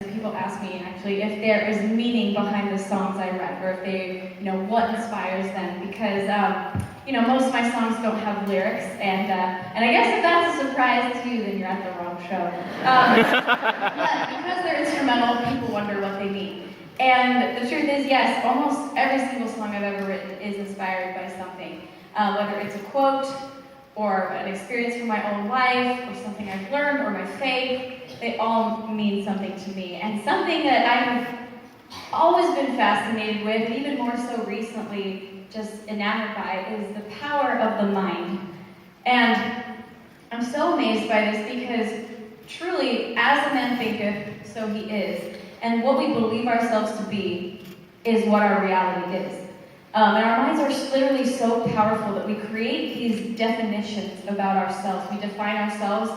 People ask me actually if there is meaning behind the songs I write, or if they, what inspires them, because most of my songs don't have lyrics, and I guess if that's a surprise to you, then you're at the wrong show. But because they're instrumental, people wonder what they mean. And the truth is, yes, almost every single song I've ever written is inspired by something, whether it's a quote, or an experience from my own life, or something I've learned, or my faith. They all mean something to me. And something that I've always been fascinated with, and even more so recently, just enamored by, is the power of the mind. And I'm so amazed by this because truly, as a man thinketh, so he is. And what we believe ourselves to be is what our reality is. And our minds are literally so powerful that we create these definitions about ourselves. We define ourselves,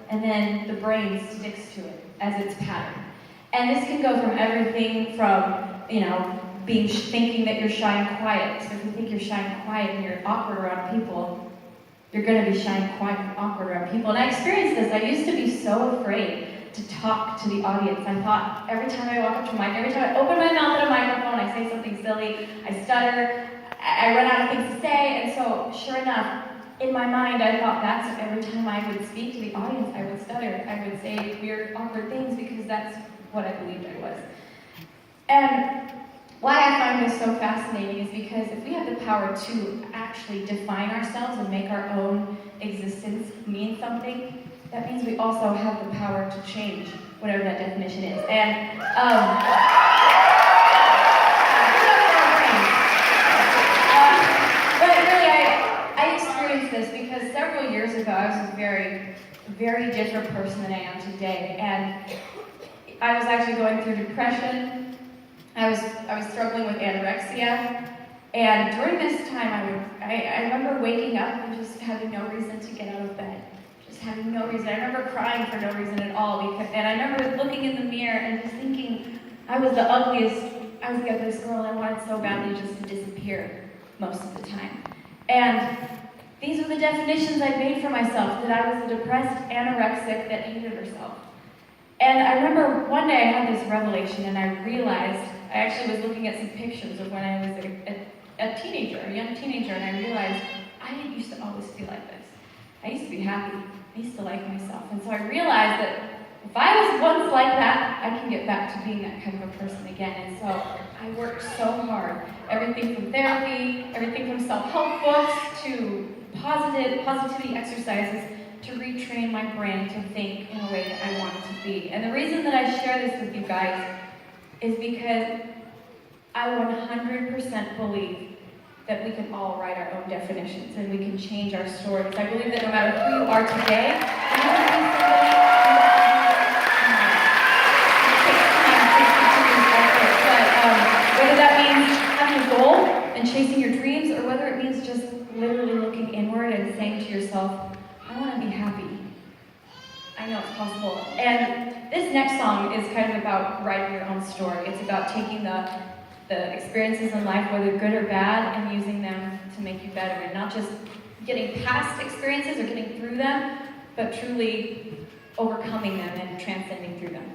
and then the brain sticks to it as its pattern. And this can go from everything from, thinking that you're shy and quiet. So if you think you're shy and quiet and you're awkward around people, you're going to be shy and quiet and awkward around people. And I experienced this. I used to be so afraid to talk to the audience. I thought every time I walk up to a mic, every time I open my mouth at a microphone, I say something silly, I stutter, I run out of things to say, and so sure enough, in my mind, I thought that's every time I would speak to the audience, I would stutter. I would say weird, awkward things because that's what I believed I was. And why I find this so fascinating is because if we have the power to actually define ourselves and make our own existence mean something, that means we also have the power to change whatever that definition is. And but really, I experienced this because several years ago, I was a very, very different person than I am today. And I was actually going through depression. I was struggling with anorexia. And during this time, I remember waking up and just having no reason to get out of bed. Just having no reason. I remember crying for no reason at all. And I remember looking in the mirror and just thinking I was the ugliest girl, and I wanted so badly just to disappear most of the time. And these were the definitions I made for myself, that I was a depressed anorexic that hated herself. And I remember one day I had this revelation, and I realized, I actually was looking at some pictures of when I was a teenager, a young teenager, and I realized I didn't used to always feel like this. I used to be happy. I used to like myself. And so I realized that if I was once like that, I can get back to being that kind of a person again. And so I worked so hard. Everything from therapy, everything from self-help books to positivity exercises to retrain my brain to think in a way that I wanted to be. And the reason that I share this with you guys is because I 100% believe that we can all write our own definitions and we can change our stories. I believe that no matter who you are today, whether that means having a goal and chasing your dreams, or whether it means just literally looking inward and saying to yourself, I want to be happy. I know it's possible. And this next song is kind of about writing your own story. It's about taking the experiences in life, whether good or bad, and using them to make you better, and not just getting past experiences or getting through them, but truly overcoming them and transcending through them.